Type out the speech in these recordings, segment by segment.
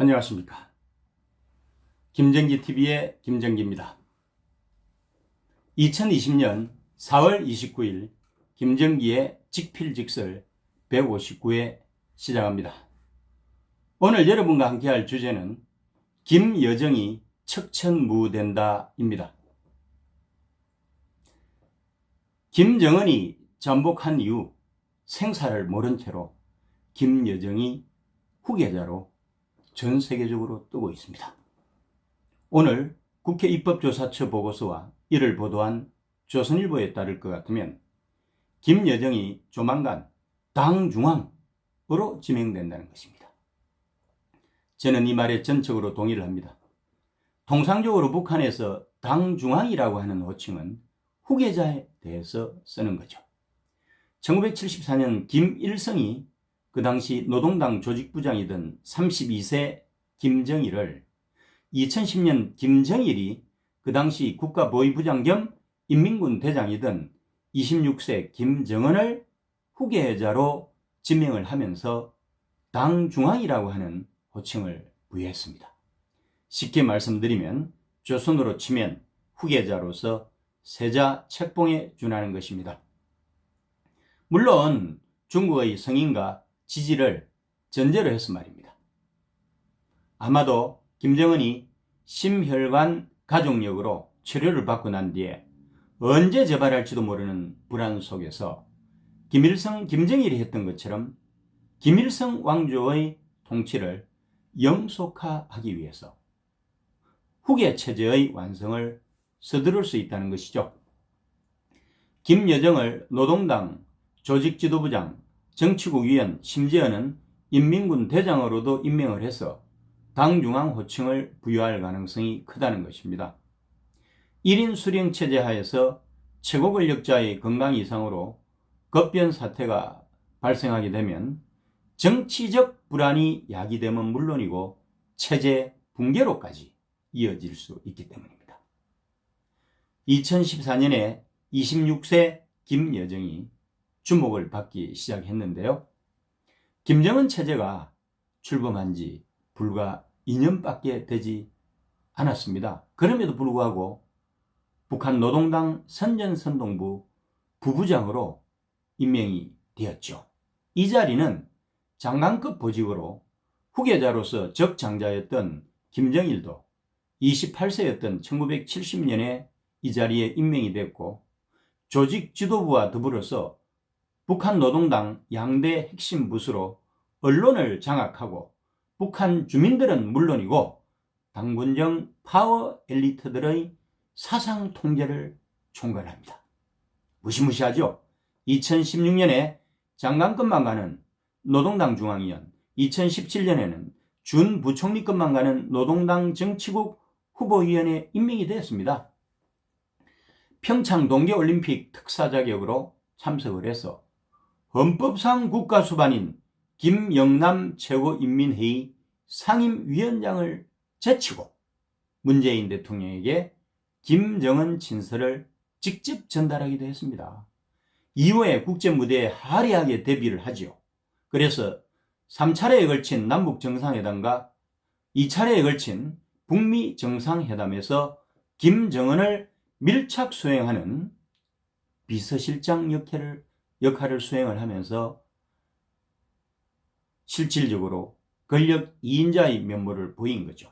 안녕하십니까. 김정기TV의 김정기입니다. 2020년 4월 29일 김정기의 직필직설 159회 시작합니다. 오늘 여러분과 함께할 주제는 김여정이 척천무된다입니다. 김정은이 잠복한 이후 생사를 모른 채로 김여정이 후계자로 전 세계적으로 뜨고 있습니다. 오늘 국회 입법조사처 보고서와 이를 보도한 조선일보에 따를 것 같으면 김여정이 조만간 당중앙으로 지명된다는 것입니다. 저는 이 말에 전적으로 동의를 합니다. 통상적으로 북한에서 당중앙이라고 하는 호칭은 후계자에 대해서 쓰는 거죠. 1974년 김일성이 그 당시 노동당 조직부장이던 32세 김정일을 2010년 김정일이 그 당시 국가보위부장 겸 인민군 대장이던 26세 김정은을 후계자로 지명을 하면서 당중앙이라고 하는 호칭을 부여했습니다. 쉽게 말씀드리면 조선으로 치면 후계자로서 세자 책봉에 준하는 것입니다. 물론 중국의 성인과 지지를 전제로 해서 말입니다. 아마도 김정은이 심혈관 가족력으로 치료를 받고 난 뒤에 언제 재발할지도 모르는 불안 속에서 김일성, 김정일이 했던 것처럼 김일성 왕조의 통치를 영속화하기 위해서 후계 체제의 완성을 서두를 수 있다는 것이죠. 김여정을 노동당 조직지도부장, 정치국 위원, 심지어는 인민군 대장으로도 임명을 해서 당중앙 호칭을 부여할 가능성이 크다는 것입니다. 1인 수령 체제 하에서 최고 권력자의 건강 이상으로 급변 사태가 발생하게 되면 정치적 불안이 야기되면 물론이고 체제 붕괴로까지 이어질 수 있기 때문입니다. 2014년에 26세 김여정이 주목을 받기 시작했는데요. 김정은 체제가 출범한 지 불과 2년밖에 되지 않았습니다. 그럼에도 불구하고 북한 노동당 선전선동부 부부장으로 임명이 되었죠. 이 자리는 장관급 보직으로 후계자로서 적장자였던 김정일도 28세였던 1970년에 이 자리에 임명이 됐고 조직 지도부와 더불어서 북한 노동당 양대 핵심 부수로 언론을 장악하고 북한 주민들은 물론이고 당군정 파워 엘리트들의 사상 통제를 총괄합니다. 무시무시하죠. 2016년에 장관급만 가는 노동당 중앙위원, 2017년에는 준 부총리급만 가는 노동당 정치국 후보위원에 임명이 되었습니다. 평창 동계올림픽 특사 자격으로 참석을 해서 헌법상 국가수반인 김영남 최고인민회의 상임위원장을 제치고 문재인 대통령에게 김정은 친서를 직접 전달하기도 했습니다. 이후에 국제무대에 화려하게 데뷔를 하지요. 그래서 3차례에 걸친 남북정상회담과 2차례에 걸친 북미 정상회담에서 김정은을 밀착 수행하는 비서실장 역할을 수행을 하면서 실질적으로 권력 2인자의 면모를 보인 거죠.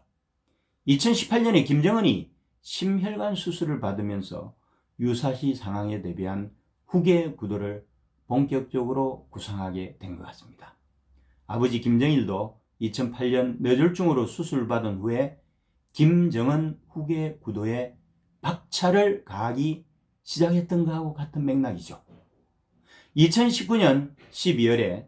2018년에 김정은이 심혈관 수술을 받으면서 유사시 상황에 대비한 후계 구도를 본격적으로 구상하게 된 것 같습니다. 아버지 김정일도 2008년 뇌졸중으로 수술받은 후에 김정은 후계 구도에 박차를 가하기 시작했던 것하고 같은 맥락이죠. 2019년 12월에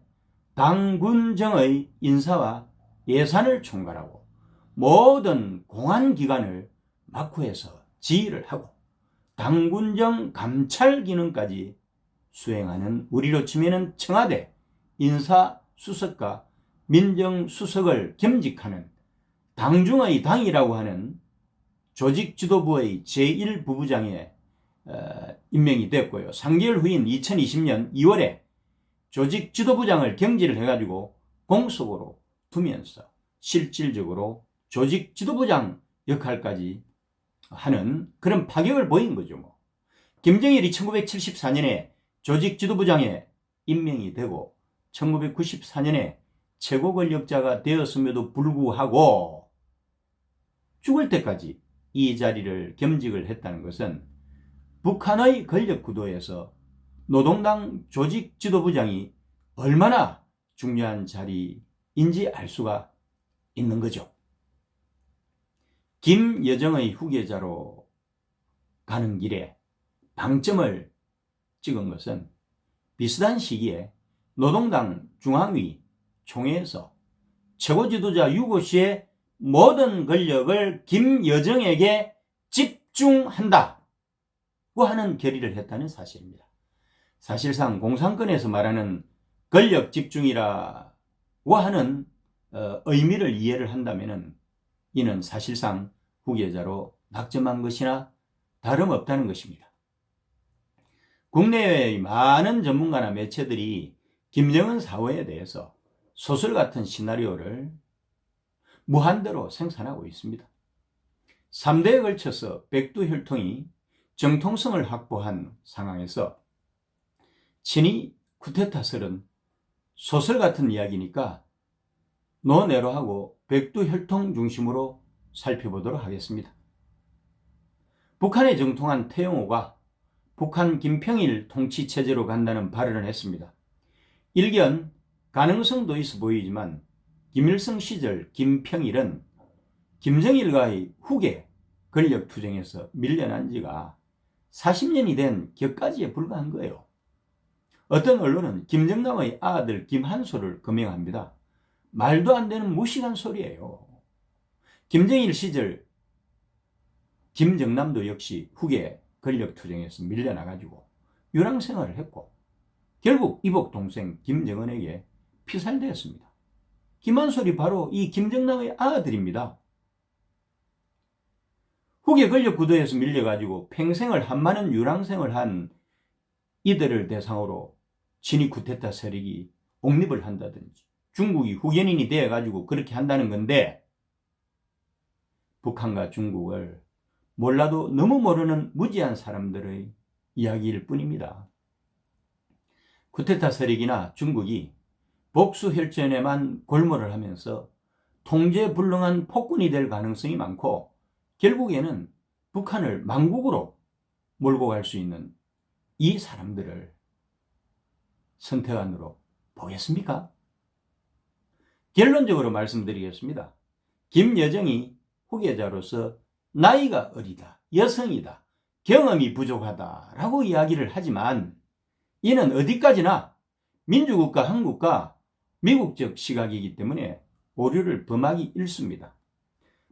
당군정의 인사와 예산을 총괄하고 모든 공안기관을 막후해서 지휘를 하고 당군정 감찰 기능까지 수행하는, 우리로 치면 청와대 인사수석과 민정수석을 겸직하는 당중의 당이라고 하는 조직지도부의 제1부부장에 임명이 됐고요. 3개월 후인 2020년 2월에 조직지도부장을 경질을 해가지고 공석으로 두면서 실질적으로 조직 지도부장 역할까지 하는 그런 파격을 보인 거죠. 뭐. 김정일이 1974년에 조직 지도부장에 임명이 되고 1994년에 최고 권력자가 되었음에도 불구하고 죽을 때까지 이 자리를 겸직을 했다는 것은 북한의 권력 구도에서 노동당 조직 지도부장이 얼마나 중요한 자리인지 알 수가 있는 거죠. 김여정의 후계자로 가는 길에 방점을 찍은 것은 비슷한 시기에 노동당 중앙위 총회에서 최고 지도자 유고 씨의 모든 권력을 김여정에게 집중한다고 하는 결의를 했다는 사실입니다. 사실상 공산권에서 말하는 권력 집중이라고 하는 의미를 이해를 한다면 이는 사실상 후계자로 낙점한 것이나 다름없다는 것입니다. 국내외의 많은 전문가나 매체들이 김정은 사후에 대해서 소설 같은 시나리오를 무한대로 생산하고 있습니다. 3대에 걸쳐서 백두혈통이 정통성을 확보한 상황에서 친이 쿠데타설은 소설 같은 이야기니까 노내로하고 백두혈통 중심으로 살펴보도록 하겠습니다. 북한에 정통한 태영호가 북한 김평일 통치체제로 간다는 발언을 했습니다. 일견 가능성도 있어 보이지만 김일성 시절 김평일은 김정일과의 후계 권력투쟁에서 밀려난 지가 40년이 된 격가지에 불과한 거예요. 어떤 언론은 김정남의 아들 김한소를 거명합니다. 말도 안 되는 무식한 소리예요. 김정일 시절 김정남도 역시 후계 권력투쟁에서 밀려나가지고 유랑생활을 했고 결국 이복 동생 김정은에게 피살되었습니다. 김한솔이 바로 이 김정남의 아들입니다. 후계 권력 구도에서 밀려가지고 평생을 한많은 유랑생을 한 이들을 대상으로 친이 쿠데타 세력이 옹립을 한다든지 중국이 후견인이 되어가지고 그렇게 한다는 건데 북한과 중국을 몰라도 너무 모르는 무지한 사람들의 이야기일 뿐입니다. 쿠데타 세력이나 중국이 복수혈전에만 골몰을 하면서 통제불능한 폭군이 될 가능성이 많고 결국에는 북한을 망국으로 몰고 갈 수 있는 이 사람들을 선택안으로 보겠습니까? 결론적으로 말씀드리겠습니다. 김여정이 후계자로서 나이가 어리다, 여성이다, 경험이 부족하다라고 이야기를 하지만 이는 어디까지나 민주국가 한국과 미국적 시각이기 때문에 오류를 범하기 일쑤입니다.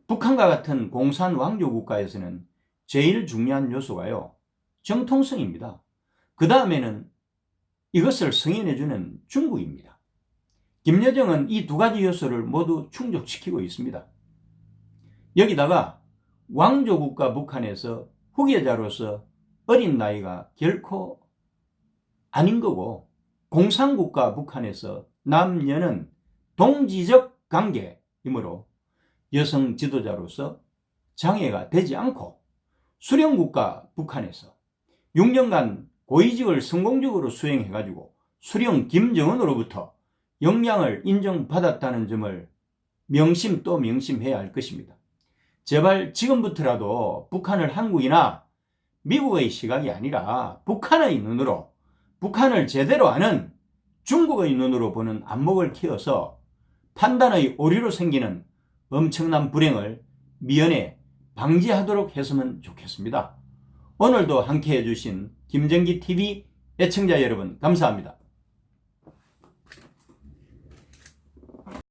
북한과 같은 공산 왕조 국가에서는 제일 중요한 요소가요, 정통성입니다. 그 다음에는 이것을 승인해주는 중국입니다. 김여정은 이 두 가지 요소를 모두 충족시키고 있습니다. 여기다가 왕조국가 북한에서 후계자로서 어린 나이가 결코 아닌 거고 공산국가 북한에서 남녀는 동지적 관계이므로 여성 지도자로서 장애가 되지 않고 수령국가 북한에서 6년간 고위직을 성공적으로 수행해가지고 수령 김정은으로부터 역량을 인정받았다는 점을 명심 또 명심해야 할 것입니다. 제발 지금부터라도 북한을 한국이나 미국의 시각이 아니라 북한의 눈으로, 북한을 제대로 아는 중국의 눈으로 보는 안목을 키워서 판단의 오류로 생기는 엄청난 불행을 미연에 방지하도록 했으면 좋겠습니다. 오늘도 함께 해주신 김정기TV 애청자 여러분 감사합니다.